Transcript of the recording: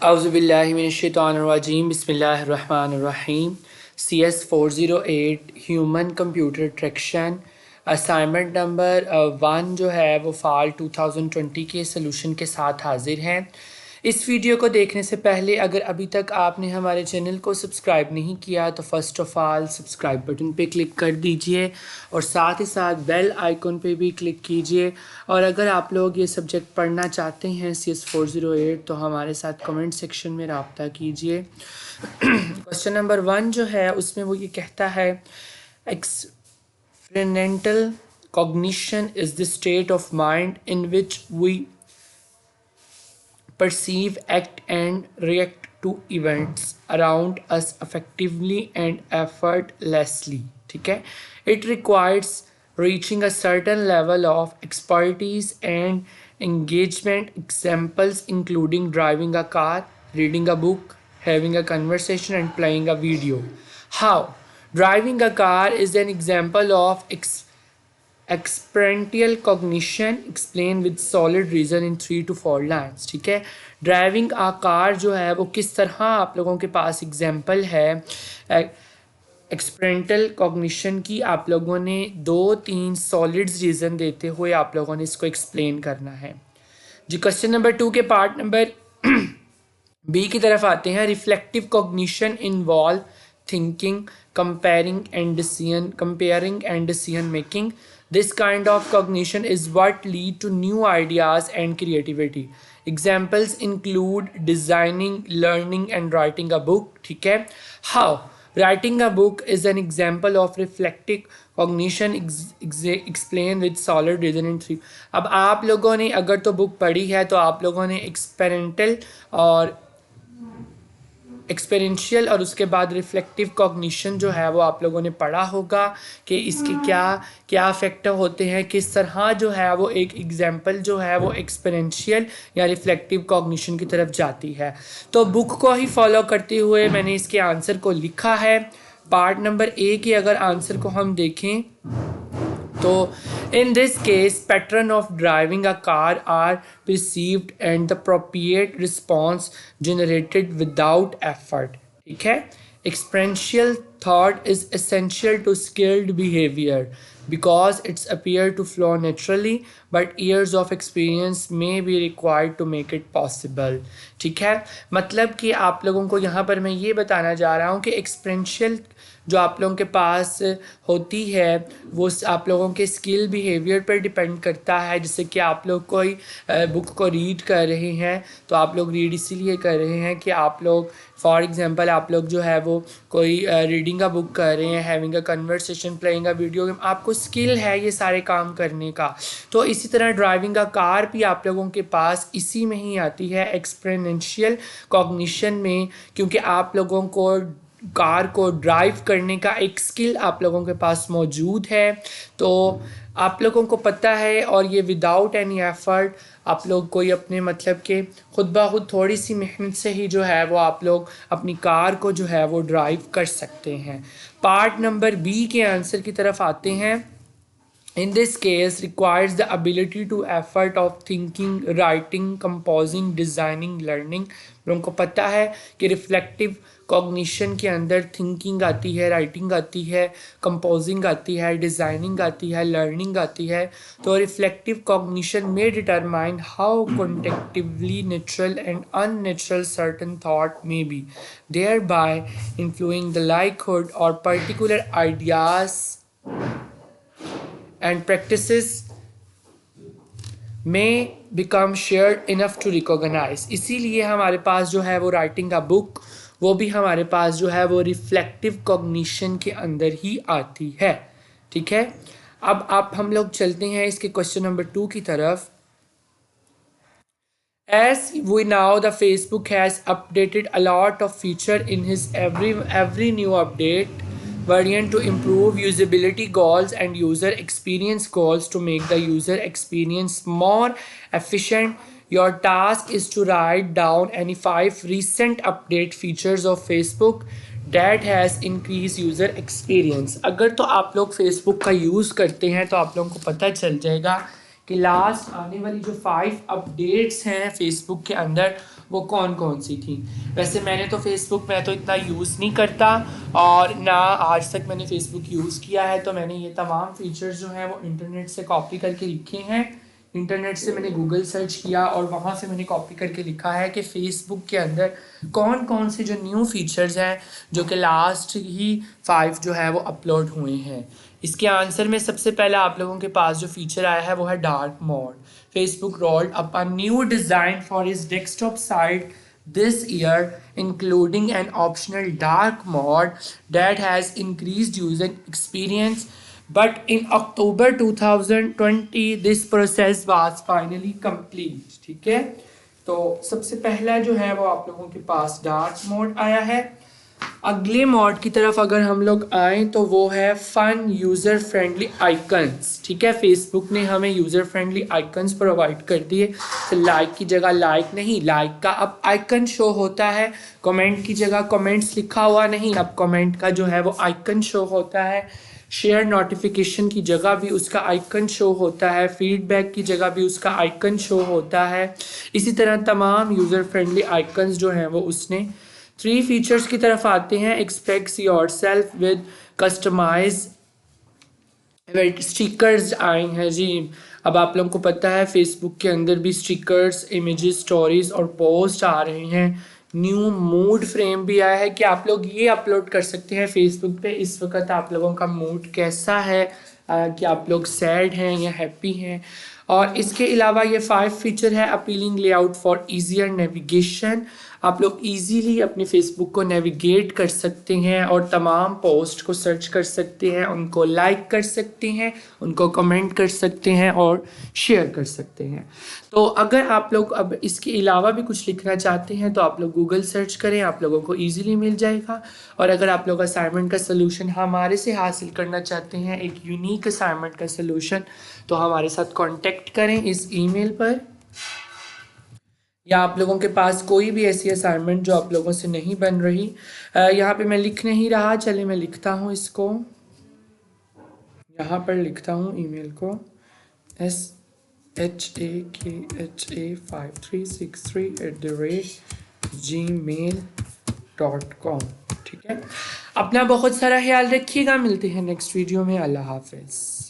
اعوذ باللہ من الشیطان الرجیم بسم اللہ الرحمن الرحیم CS 408 human computer traction assignment number 1 جو ہے وہ فال 2020 کے سلوشن کے ساتھ حاضر ہیں۔ اس ویڈیو کو دیکھنے سے پہلے اگر ابھی تک آپ نے ہمارے چینل کو سبسکرائب نہیں کیا تو first of all subscribe button پہ کلک کر دیجئے اور ساتھ ہی ساتھ بیل آئیکن پہ بھی کلک کیجئے، اور اگر آپ لوگ یہ سبجیکٹ پڑھنا چاہتے ہیں CS 408 تو ہمارے ساتھ کمنٹ سیکشن میں رابطہ کیجئے۔ کوسچن نمبر 1 جو ہے اس میں وہ یہ کہتا ہے ایکسپیرینٹل cognition is the state of mind in which we perceive, act and react to events around us effectively and effortlessly. ٹھیک ہے، it requires reaching a certain level of expertise and engagement. Examples including driving a car, reading a book, having a conversation and playing a video. How? Driving a car is an example of experiential cognition explained with solid reason in 3 to 4 lines. ٹھیک ہے، driving آ کار جو ہے وہ کس طرح آپ لوگوں کے پاس اگزامپل ہے ایکسپیرینٹل کوگنیشن کی۔ آپ لوگوں نے 2-3 سالڈز ریزن دیتے ہوئے آپ لوگوں نے اس کو ایکسپلین کرنا ہے جی۔ کوسچن نمبر 2 کے پارٹ نمبر بی کی طرف آتے ہیں۔ Reflective cognition involve thinking, comparing and decision making. This kind of cognition is what lead to new ideas and creativity. Examples include designing, learning and writing a book. ٹھیک ہے، how? Writing a book is an example of reflective cognition explained with solid reason in 3. اب آپ لوگوں نے اگر تو بک پڑھی ہے تو آپ لوگوں نے ایکسپیرینٹل اور ایکسپیرینشیل اور اس کے بعد ریفلیکٹیو کوگنیشن جو ہے وہ آپ لوگوں نے پڑھا ہوگا کہ اس کے کیا فیکٹر ہوتے ہیں، کس طرح جو ہے وہ ایک ایگزامپل جو ہے وہ ایکسپیرینشیل یا ریفلیکٹیو کوگنیشن کی طرف جاتی ہے۔ تو بک کو ہی فالو کرتے ہوئے میں نے اس کے آنسر کو لکھا ہے۔ پارٹ نمبر اے کے اگر آنسر کو ہم دیکھیں تو in this case pattern of driving a car are perceived and the appropriate response generated without effort. ٹھیک ہے، experiential thought is essential to skilled behavior because it's appear to flow naturally but years of experience may be required to make it possible. ٹھیک ہے، مطلب کہ آپ لوگوں کو یہاں پر میں یہ بتانا جا رہا ہوں کہ ایکسپیرینشیل جو آپ لوگوں کے پاس ہوتی ہے وہ آپ لوگوں کے اسکل بیہیویئر پر ڈپینڈ کرتا ہے۔ جیسے کہ آپ لوگ کوئی بک کو ریڈ کر رہے ہیں تو آپ لوگ ریڈ اسی لیے کر رہے ہیں کہ آپ لوگ فار ایگزامپل آپ لوگ جو ہے وہ کوئی ریڈنگ کا بک کر رہے ہیں، having a conversation, playing a video game, آپ کو اسکل ہے یہ سارے کام کرنے کا۔ تو اسی طرح ڈرائیونگ کا کار بھی آپ لوگوں کے پاس اسی میں ہی آتی ہے ایکسپیرینشیل کوگنیشن میں، کیونکہ آپ لوگوں کو کار کو ڈرائیو کرنے کا ایک سکل آپ لوگوں کے پاس موجود ہے، تو آپ لوگوں کو پتہ ہے، اور یہ وداؤٹ اینی ایفرٹ آپ لوگ کوئی اپنے مطلب کہ خود بخود تھوڑی سی محنت سے ہی جو ہے وہ آپ لوگ اپنی کار کو جو ہے وہ ڈرائیو کر سکتے ہیں۔ پارٹ نمبر بی کے آنسر کی طرف آتے ہیں۔ In this case requires the ability to effort of thinking, writing, composing, designing, learning. لوگوں کو پتہ ہے کہ ریفلیکٹیو کوگنیشن کے اندر تھنکنگ آتی ہے، رائٹنگ آتی ہے، کمپوزنگ آتی ہے، ڈیزائننگ آتی ہے، لرننگ آتی ہے۔ تو reflective cognition may determine how cognitively natural and unnatural certain thought may be, thereby influencing the likelihood or particular ideas and practices may become shared enough to recognize. اسی لیے ہمارے پاس جو ہے وہ رائٹنگ کا بک وہ بھی ہمارے پاس جو ہے وہ ریفلیکٹیو کوگنیشن کے اندر ہی آتی ہے۔ ٹھیک ہے، اب ہم لوگ چلتے ہیں اس کے کوسچن نمبر 2 کی طرف۔ As we know, the Facebook has updated a lot of feature in his every new update variant to improve usability goals and user experience goals to make the user experience more efficient. Your task is to write down any 5 recent update features of Facebook that has increased user experience. اگر تو آپ لوگ face بک کا use کرتے ہیں تو آپ لوگوں کو پتہ چل جائے گا کہ لاسٹ آنے والی جو 5 اپڈیٹس ہیں فیس بک کے اندر وہ کون کون سی تھیں. ویسے میں نے تو فیس بک میں تو اتنا یوز نہیں کرتا اور نہ آج تک میں نے فیس بک یوز کیا ہے, تو میں نے یہ تمام فیچرز جو ہیں وہ انٹرنیٹ سے کاپی کر کے لکھے ہیں. انٹرنیٹ سے میں نے گوگل سرچ کیا اور وہاں سے میں نے کاپی کر کے لکھا ہے کہ فیس بک کے اندر کون کون سے جو نیو فیچرز ہیں جو کہ لاسٹ ہی 5 جو ہے وہ اپلوڈ ہوئے ہیں. اس کے آنسر میں سب سے پہلا آپ لوگوں کے پاس جو فیچر آیا ہے وہ ہے dark mode. Facebook rolled up a new design for its desktop site this year, including an optional dark mode that has increased user experience. But in October 2020, this process was finally complete. ٹھیک ہے, تو سب سے پہلا جو ہے وہ آپ لوگوں کے پاس ڈارک موڈ آیا ہے. اگلے موڈ کی طرف اگر ہم لوگ آئیں تو وہ ہے فن یوزر فرینڈلی آئیکنس. ٹھیک ہے, فیس بک نے ہمیں یوزر فرینڈلی آئیکنس پرووائڈ کر دیے. تو لائک کی جگہ لائک نہیں, لائک کا اب آئیکن شو ہوتا ہے. کمنٹ کی جگہ کمنٹس لکھا ہوا نہیں, اب کمنٹ کا جو ہے وہ آئیکن شو ہوتا ہے. شیئر نوٹیفیکیشن کی جگہ بھی اس کا آئیکن شو ہوتا ہے. فیڈ بیک کی جگہ بھی اس کا آئیکن شو ہوتا ہے. اسی طرح تمام یوزر فرینڈلی آئیکنس جو ہیں وہ اس نے 3 فیچرز کی طرف آتے ہیں. Express yourself with customise stickers آئے ہیں جی. اب آپ لوگوں کو پتہ ہے فیس بک کے اندر بھی اسٹیکرز, امیجز, اسٹوریز اور پوسٹ آ رہے ہیں. نیو موڈ فریم بھی آیا ہے کہ آپ لوگ یہ اپلوڈ کر سکتے ہیں فیس بک پہ اس وقت آپ لوگوں کا موڈ کیسا ہے, کہ آپ لوگ سیڈ ہیں یا ہیپی ہیں. اور اس کے علاوہ یہ 5 فیچر ہے appealing lay out for easier navigation. آپ لوگ ایزیلی اپنے فیس بک کو نیویگیٹ کر سکتے ہیں اور تمام پوسٹ کو سرچ کر سکتے ہیں, ان کو لائک کر سکتے ہیں, ان کو کمنٹ کر سکتے ہیں اور شیئر کر سکتے ہیں. تو اگر آپ لوگ اب اس کے علاوہ بھی کچھ لکھنا چاہتے ہیں تو آپ لوگ گوگل سرچ کریں, آپ لوگوں کو ایزیلی مل جائے گا. اور اگر آپ لوگ اسائنمنٹ کا سلوشن ہمارے سے حاصل کرنا چاہتے ہیں, ایک یونیک اسائنمنٹ کا سلوشن, تو ہمارے ساتھ کانٹیکٹ کریں اس ای میل پر. یا آپ لوگوں کے پاس کوئی بھی ایسی اسائنمنٹ جو آپ لوگوں سے نہیں بن رہی, یہاں پہ میں لکھ نہیں رہا, چلے میں لکھتا ہوں اس کو, یہاں پر لکھتا ہوں ای میل کو shakha5363@gmail.com. ٹھیک ہے, اپنا بہت سارا خیال رکھیے گا, ملتے ہیں نیکسٹ ویڈیو میں. اللہ حافظ.